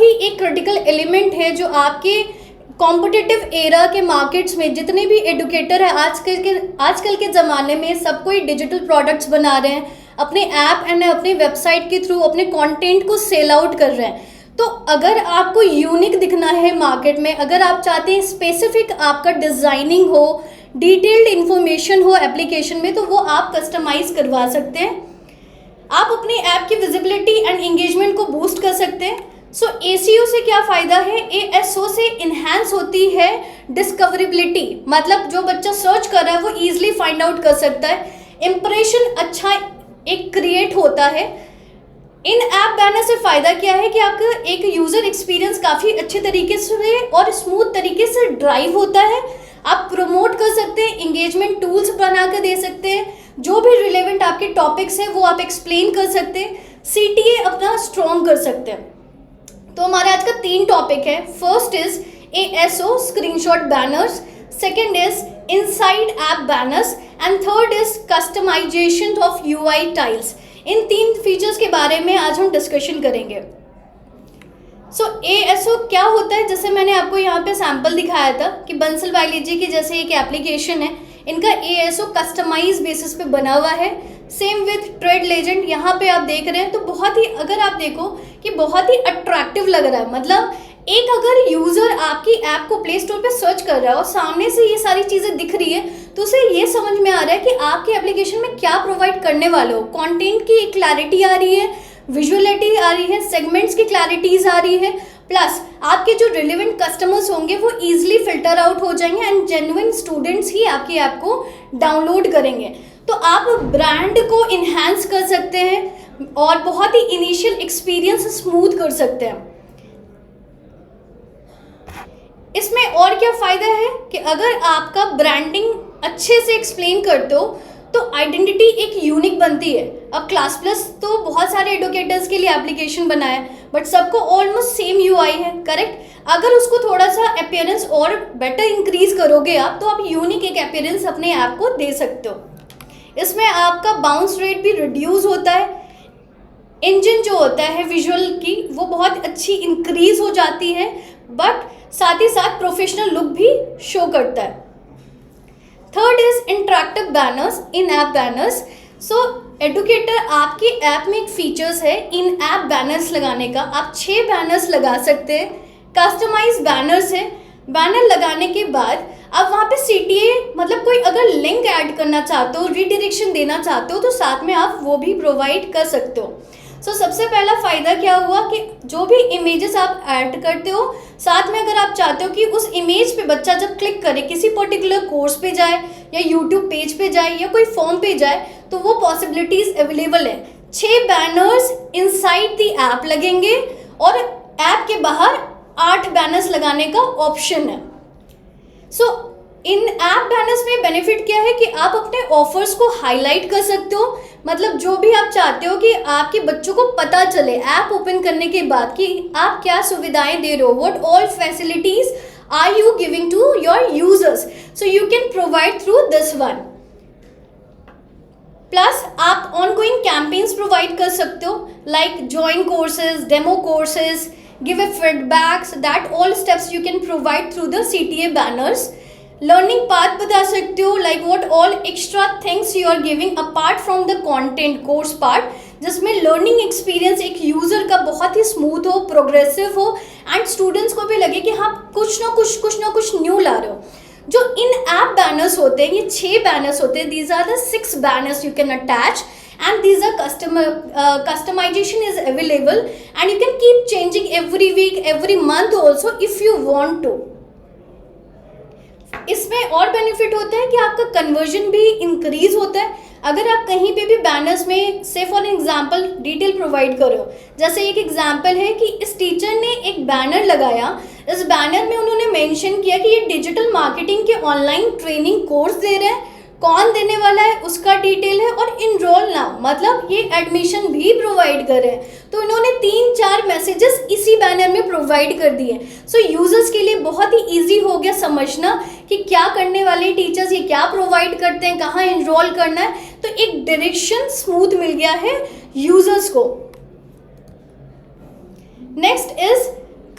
ही एक critical element है जो आपके कॉम्पिटिटिव एरा के मार्केट्स में जितने भी एडुकेटर है आजकल के ज़माने में सब कोई डिजिटल प्रोडक्ट्स बना रहे हैं, अपने ऐप एंड अपने वेबसाइट के थ्रू अपने कंटेंट को सेल आउट कर रहे हैं। तो अगर आपको यूनिक दिखना है मार्केट में, अगर आप चाहते हैं स्पेसिफिक आपका डिज़ाइनिंग हो, डिटेल्ड इंफॉर्मेशन हो एप्लीकेशन में, तो वो आप कस्टमाइज़ करवा सकते हैं। आप अपने ऐप की विजिबिलिटी एंड एंगेजमेंट को बूस्ट कर सकते हैं। सो ACO से क्या फ़ायदा है? ASO से इन्हांस होती है डिस्कवरेबिलिटी, मतलब जो बच्चा सर्च कर रहा है वो ईजिली फाइंड आउट कर सकता है। इम्प्रेशन अच्छा एक क्रिएट होता है। इन ऐप बैनर से फ़ायदा क्या है कि आपका एक यूज़र एक्सपीरियंस काफ़ी अच्छे तरीके से और स्मूथ तरीके से ड्राइव होता है। आप प्रमोट कर सकते हैं, इंगेजमेंट टूल्स बना कर दे सकते हैं, जो भी रिलेवेंट आपके टॉपिक्स हैं वो आप एक्सप्लेन कर सकते हैं, CTA अपना स्ट्रॉन्ग कर सकते हैं। तो हमारा आज का 3 टॉपिक है। First is ASO screenshot banners, second is inside app banners and third is customization of UI tiles. इन 3 फीचर्स के बारे में आज हम डिस्कशन करेंगे। सो ASO क्या होता है? जैसे मैंने आपको यहाँ पे सैम्पल दिखाया था कि बंसल बायोलॉजी की जैसे एक एप्लीकेशन है, इनका ASO कस्टमाइज बेसिस पे बना हुआ है। सेम विथ ट्रेड लेजेंड, यहाँ पे आप देख रहे हैं तो बहुत ही, अगर आप देखो कि बहुत ही अट्रैक्टिव लग रहा है। मतलब एक अगर यूज़र आपकी ऐप को प्ले स्टोर पे सर्च कर रहा है और सामने से ये सारी चीज़ें दिख रही है तो उसे ये समझ में आ रहा है कि आपके एप्लीकेशन में क्या प्रोवाइड करने वाले हो। कंटेंट की क्लैरिटी आ रही है, विजुअलिटी आ रही है, सेगमेंट्स की क्लैरिटीज आ रही है, प्लस आपके जो रिलेवेंट कस्टमर्स होंगे वो ईजिली फिल्टर आउट हो जाएंगे एंड जेन्युइन स्टूडेंट्स ही आपकी ऐप को डाउनलोड करेंगे। तो आप ब्रांड को इन्हांस कर सकते हैं और बहुत ही इनिशियल एक्सपीरियंस स्मूथ कर सकते हैं। इसमें और क्या फ़ायदा है कि अगर आपका ब्रांडिंग अच्छे से एक्सप्लेन करते हो तो आइडेंटिटी एक यूनिक बनती है। अब क्लास प्लस तो बहुत सारे एडुकेटर्स के लिए एप्लीकेशन बनाया बट सबको ऑलमोस्ट सेम UI है, करेक्ट। अगर उसको थोड़ा सा अपीयरेंस और बेटर इंक्रीज करोगे आप, तो आप यूनिक एक अपीयरेंस अपने ऐप को दे सकते हो। इसमें आपका बाउंस रेट भी रिड्यूस होता है, इंजन जो होता है विजुअल की वो बहुत अच्छी इंक्रीज हो जाती है, बट साथ ही साथ प्रोफेशनल लुक भी शो करता है। Third is interactive banners, in app banners. So educator आपकी ऐप में एक फीचर्स है इन ऐप बैनर्स लगाने का। आप 6 बैनर्स लगा सकते हैं। कस्टमाइज बैनर्स है, बैनर लगाने के बाद अब वहाँ पे CTA मतलब कोई अगर लिंक ऐड करना चाहते हो, रीडायरेक्शन देना चाहते हो तो साथ में आप वो भी प्रोवाइड कर सकते हो। सो सबसे पहला फ़ायदा क्या हुआ कि जो भी इमेजेस आप ऐड करते हो, साथ में अगर आप चाहते हो कि उस इमेज पे बच्चा जब क्लिक करे किसी पर्टिकुलर कोर्स पे जाए या यूट्यूब पेज पे जाए या कोई फॉर्म पे जाए तो वो पॉसिबिलिटीज़ अवेलेबल है। 6 बैनर्स इनसाइड द ऐप लगेंगे और ऐप के बाहर 8 बैनर्स लगाने का ऑप्शन है। सो इन ऐप बैनर्स में बेनिफिट क्या है कि आप अपने ऑफर्स को हाईलाइट कर सकते हो। मतलब जो भी आप चाहते हो कि आपके बच्चों को पता चले ऐप ओपन करने के बाद कि आप क्या सुविधाएं दे रहे हो, what all facilities are you giving to your users, so you can provide through this one. Plus आप ऑनगोइंग कैंपेन्स प्रोवाइड कर सकते हो, like join courses, demo courses, give a feedbacks, that all steps you can provide through the CTA banners. Learning path बता सकते हो, like what all extra things you are giving apart from the content course part, जिसमें learning experience एक user का बहुत ही smooth हो, progressive हो and students को भी लगे कि हाँ कुछ ना कुछ न्यू ला रहे हो। जो इन ऐप बैनर्स होते हैं, ये 6 बैनर्स होते हैं, these are the 6 banners you can attach and these are customization is available and you can keep changing every week, every month also if you want to। इसमें और बेनिफिट होता है कि आपका कन्वर्जन भी इंक्रीज होता है। अगर आप कहीं पे भी बैनर्स में से फॉर एग्जांपल डिटेल प्रोवाइड करो, जैसे एक एग्जांपल है कि इस टीचर ने एक बैनर लगाया, इस बैनर में उन्होंने मेंशन किया कि ये डिजिटल मार्केटिंग के ऑनलाइन ट्रेनिंग कोर्स दे रहे हैं, कौन देने वाला है उसका डिटेल है और इनरोल नाउ, मतलब ये एडमिशन भी प्रोवाइड कर रहे हैं। तो इन्होंने 3-4 मैसेजेस इसी बैनर में प्रोवाइड कर दिए। सो यूजर्स के लिए बहुत ही इजी हो गया समझना कि क्या करने वाले टीचर्स, ये क्या प्रोवाइड करते हैं, कहाँ इनरोल करना है, तो एक डायरेक्शन स्मूथ मिल गया है यूजर्स को। Next is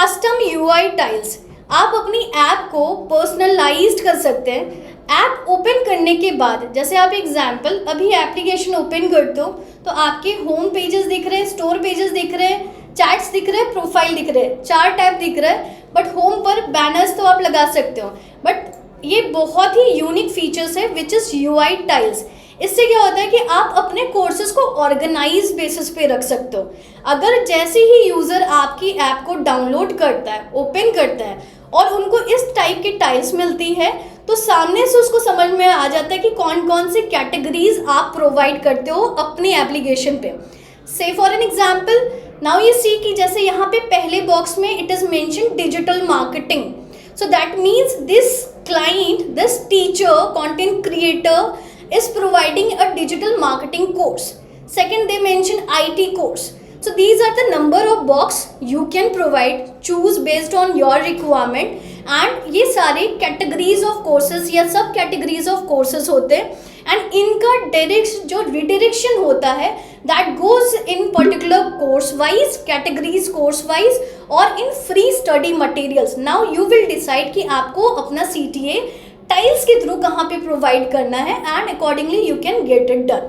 custom UI tiles, आप अपनी ऐप को पर्सनलाइज्ड कर सकते हैं। ऐप ओपन करने के बाद, जैसे आप एग्जांपल अभी एप्लीकेशन ओपन करते हो तो आपके होम पेजेस दिख रहे हैं, स्टोर पेजेस दिख रहे हैं, चैट्स दिख रहे हैं, प्रोफाइल दिख रहे हैं, 4 टैब दिख रहा है। बट होम पर बैनर्स तो आप लगा सकते हो, बट ये बहुत ही यूनिक फीचर्स है विच इज़ यूआई टाइल्स। इससे क्या होता है कि आप अपने कोर्सेज को ऑर्गेनाइज बेसिस पे रख सकते हो। अगर जैसे ही यूज़र आपकी ऐप को डाउनलोड करता है, ओपन करता है और उनको इस टाइप की टाइल्स मिलती है, तो सामने से उसको समझ में आ जाता है कि कौन कौन से कैटेगरीज आप प्रोवाइड करते हो अपनी एप्लीकेशन पे। Say for an example, now you see कि जैसे यहाँ पे पहले बॉक्स में it is mention digital marketing, so that means this client, this teacher, content creator is providing a digital marketing course. Second, they mention IT course. So these are the number of box you can provide, choose based on your requirement, and ये सारे categories of courses या सब categories of courses होते हैं, and इनका direct जो redirection होता है that goes in particular course wise, categories course wise और in free study materials. Now you will decide कि आपको अपना CTA टाइल्स के थ्रू कहाँ पे प्रोवाइड करना है, and accordingly you can get it done.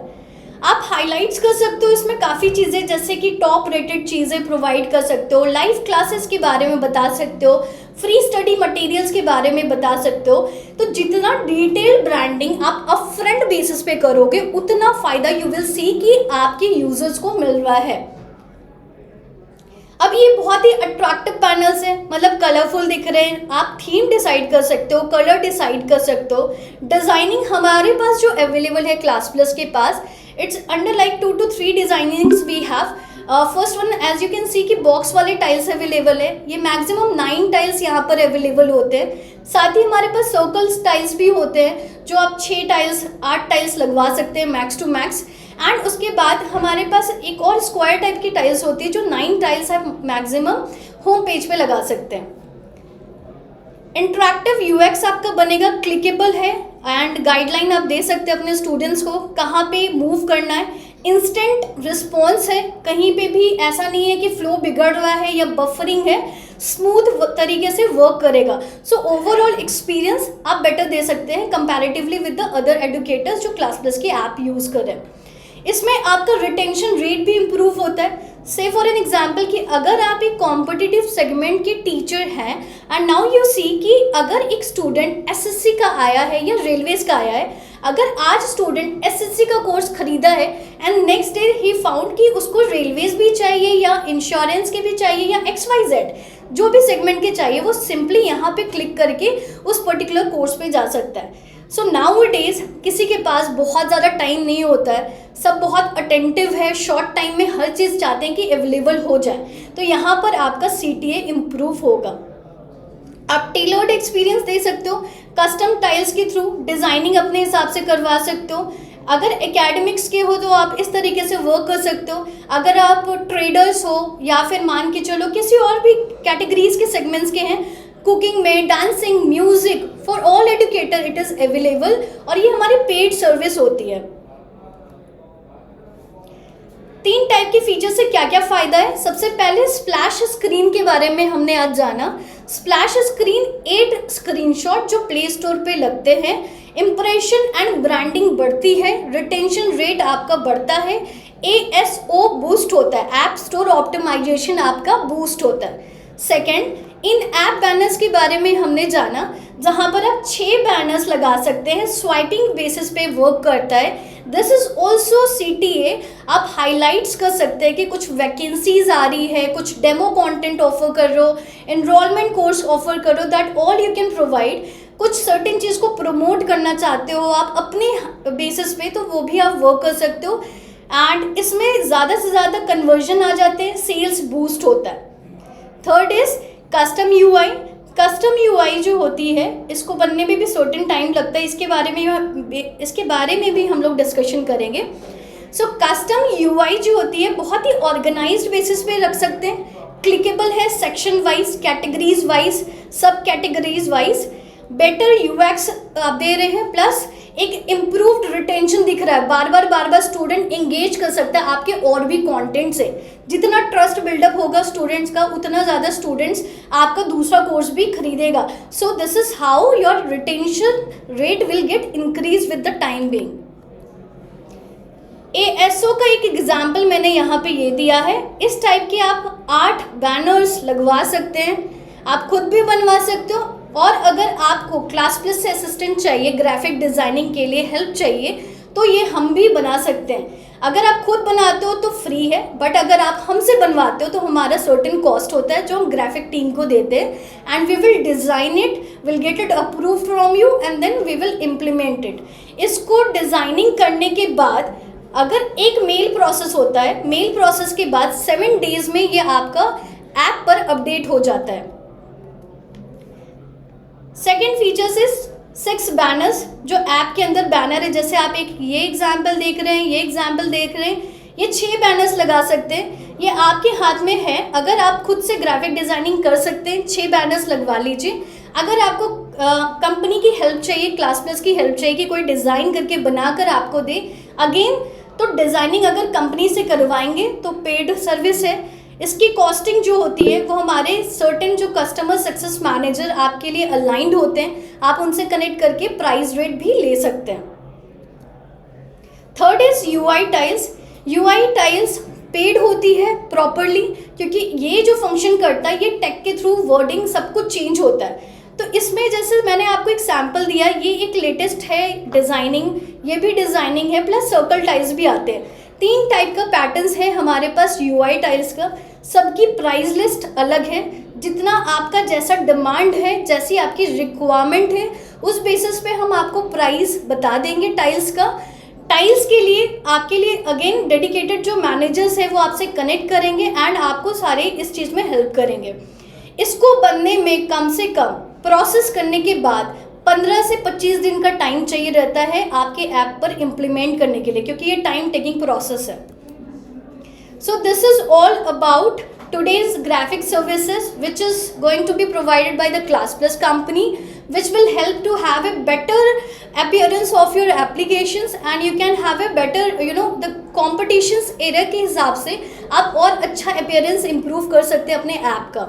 आप हाईलाइट्स कर सकते हो इसमें काफ़ी चीज़ें, जैसे कि टॉप रेटेड चीज़ें प्रोवाइड कर सकते हो, लाइव क्लासेस के बारे में बता सकते हो, फ्री स्टडी मटेरियल्स के बारे में बता सकते हो। तो जितना डिटेल ब्रांडिंग आप अपफ्रंट बेसिस पे करोगे उतना फ़ायदा यू विल सी कि आपके यूजर्स को मिल रहा है। अब ये बहुत ही अट्रैक्टिव पैनल्स हैं, मतलब कलरफुल दिख रहे हैं, आप थीम डिसाइड कर सकते हो, कलर डिसाइड कर सकते हो। डिज़ाइनिंग हमारे पास जो अवेलेबल है क्लास प्लस के पास, it's under like 2 to 3 designings we have. First one, as you can see कि बॉक्स वाले टाइल्स अवेलेबल है, ये मैक्सिमम 9 टाइल्स यहाँ पर अवेलेबल होते हैं। साथ ही हमारे पास सर्कल्स टाइल्स भी होते हैं जो आप 6 टाइल्स 8 टाइल्स लगवा सकते हैं मैक्स टू मैक्स। एंड उसके बाद हमारे पास एक और स्क्वायर टाइप की टाइल्स होती है जो 9 टाइल्स आप मैक्सिमम होम पेज पे लगा सकते हैं। इंटरेक्टिव यूएक्स आपका बनेगा, क्लिकेबल है, एंड गाइडलाइन आप दे सकते हैं अपने स्टूडेंट्स को कहाँ पे मूव करना है। इंस्टेंट रिस्पॉन्स है, कहीं पे भी ऐसा नहीं है कि फ्लो बिगड़ रहा है या बफरिंग है, स्मूथ तरीके से वर्क करेगा। सो ओवरऑल एक्सपीरियंस आप बेटर दे सकते हैं comparatively with the other educators जो क्लास प्लस की ऐप यूज़ कर रहे हैं। इसमें आपका रिटेंशन रेट भी इम्प्रूव होता है। से फॉर एन एग्जाम्पल कि अगर आप एक कॉम्पिटिटिव सेगमेंट के टीचर हैं एंड नाउ यू सी कि अगर एक स्टूडेंट एसएससी का आया है या रेलवेज का आया है, अगर आज स्टूडेंट एसएससी का कोर्स खरीदा है and next day he found कि उसको रेलवेज भी चाहिए या इंश्योरेंस के भी चाहिए या XYZ जो भी सेगमेंट के चाहिए, वो सिंपली यहाँ पे क्लिक करके उस पर्टिकुलर कोर्स पे जा सकता है। सो नाउ-अ-डेज किसी के पास बहुत ज़्यादा टाइम नहीं होता है, सब बहुत अटेंटिव है, शॉर्ट टाइम में हर चीज़ चाहते हैं कि अवेलेबल हो जाए, तो यहाँ पर आपका CTA इम्प्रूव होगा। आप टेलर्ड एक्सपीरियंस दे सकते हो, कस्टम टाइल्स के थ्रू डिज़ाइनिंग अपने हिसाब से करवा सकते हो। अगर एकेडमिक्स के हो तो आप इस तरीके से वर्क कर सकते हो। अगर आप ट्रेडर्स हो या फिर मान के चलो किसी और भी कैटेगरीज के सेगमेंट्स के हैं, कुकिंग में, dancing, music, for all educator it is available, और ये हमारी पेड सर्विस होती है। 3 टाइप के फीचर से क्या क्या फ़ायदा है। सबसे पहले स्प्लैश स्क्रीन के बारे में हमने आज जाना। स्प्लैश स्क्रीन 8 स्क्रीनशॉट जो प्ले स्टोर पे लगते हैं, इम्प्रेशन एंड ब्रांडिंग बढ़ती है, रिटेंशन रेट आपका बढ़ता है, ASO बूस्ट होता है, ऐप स्टोर ऑप्टिमाइजेशन आपका बूस्ट होता है। सेकेंड, इन ऐप बैनर्स के बारे में हमने जाना, जहाँ पर आप 6 बैनर्स लगा सकते हैं, स्वाइपिंग बेसिस पे वर्क करता है। दिस इज ऑल्सो CTA, आप हाईलाइट्स कर सकते हैं कि कुछ वैकेंसीज आ रही है, कुछ डेमो कंटेंट ऑफर कर रहे हो, एनरोलमेंट कोर्स ऑफर कर रहे हो, that all you can provide. कुछ सर्टेन चीज़ को प्रमोट करना चाहते हो आप अपने बेसिस पे, तो वो भी आप वर्क कर सकते हो, एंड इसमें ज़्यादा से ज़्यादा कन्वर्जन आ जाते हैं, सेल्स बूस्ट होता है। Third is custom UI। Custom UI जो होती है, इसको बनने में भी सर्टेन टाइम लगता है, इसके बारे में भी हम लोग डिस्कशन करेंगे। सो कस्टम UI जो होती है बहुत ही ऑर्गेनाइज्ड बेसिस पे रख सकते हैं, क्लिकेबल है, सेक्शन वाइज, कैटेगरीज वाइज, सब कैटेगरीज वाइज, बेटर UX आप दे रहे हैं, प्लस एक इम्प्रूव्ड रिटेंशन दिख रहा है, बार बार स्टूडेंट इंगेज कर सकता है आपके और भी कंटेंट से। जितना ट्रस्ट बिल्डअप होगा स्टूडेंट्स का, उतना ज़्यादा स्टूडेंट्स आपका दूसरा कोर्स भी खरीदेगा। So this is how your retention rate will get increase with the time being. ASO का एक एग्जाम्पल मैंने यहाँ पे ये दिया है। इस टाइप के आप 8 बैनर्स लगवा सकते हैं, आप खुद भी बनवा सकते हो, और अगर आपको क्लास प्लस से असिस्टेंट चाहिए, ग्राफिक डिज़ाइनिंग के लिए हेल्प चाहिए, तो ये हम भी बना सकते हैं। अगर आप खुद बनाते हो तो फ्री है, बट अगर आप हमसे बनवाते हो तो हमारा सर्टेन कॉस्ट होता है जो हम ग्राफिक टीम को देते हैं, and we will design it, will get it approve from you, and then we will implement it. इसको डिज़ाइनिंग करने के बाद अगर एक मेल प्रोसेस होता है, मेल प्रोसेस के बाद 7 डेज में ये आपका ऐप पर अपडेट हो जाता है। सेकेंड फीचर्स इज 6 बैनर्स, जो ऐप के अंदर बैनर है। जैसे आप एक ये एग्जाम्पल देख रहे हैं, ये एग्जाम्पल देख रहे हैं, ये 6 बैनर्स लगा सकते हैं। ये आपके हाथ में है, अगर आप खुद से ग्राफिक डिज़ाइनिंग कर सकते हैं, 6 बैनर्स लगवा लीजिए। अगर आपको कंपनी की हेल्प चाहिए, क्लास प्लस की हेल्प चाहिए कि कोई डिज़ाइन करके बनाकर आपको दे, अगेन तो डिज़ाइनिंग अगर कंपनी से करवाएंगे तो पेड सर्विस है। इसकी कॉस्टिंग जो होती है वो हमारे सर्टेन जो कस्टमर सक्सेस मैनेजर आपके लिए अलाइंड होते हैं, आप उनसे कनेक्ट करके प्राइस रेट भी ले सकते हैं। Third is UI tiles. UI tiles paid होती है प्रॉपरली, क्योंकि ये जो फंक्शन करता है ये टेक के थ्रू वर्डिंग सब कुछ चेंज होता है। तो इसमें जैसे मैंने आपको एक सैम्पल दिया, ये एक लेटेस्ट है डिज़ाइनिंग, ये भी डिज़ाइनिंग है, प्लस सर्कल टाइल्स भी आते हैं। 3 टाइप का पैटर्न्स है हमारे पास UI टाइल्स का। सबकी प्राइस लिस्ट अलग है, जितना आपका जैसा डिमांड है, जैसी आपकी रिक्वायरमेंट है, उस बेसिस पे हम आपको प्राइस बता देंगे टाइल्स का। टाइल्स के लिए आपके लिए अगेन डेडिकेटेड जो मैनेजर्स हैं वो आपसे कनेक्ट करेंगे एंड आपको सारे इस चीज़ में हेल्प करेंगे। इसको बनने में कम से कम प्रोसेस करने के बाद 15 से 25 दिन का टाइम चाहिए रहता है आपके ऐप पर इम्प्लीमेंट करने के लिए, क्योंकि ये टाइम टेकिंग प्रोसेस है। So this is all about today's graphic services which is going to be provided by the Class Plus company, which will help to have a better appearance of your applications and you can have a better the competitions era के हिसाब से आप और अच्छा appearance improve कर सकते हैं अपने ऐप का।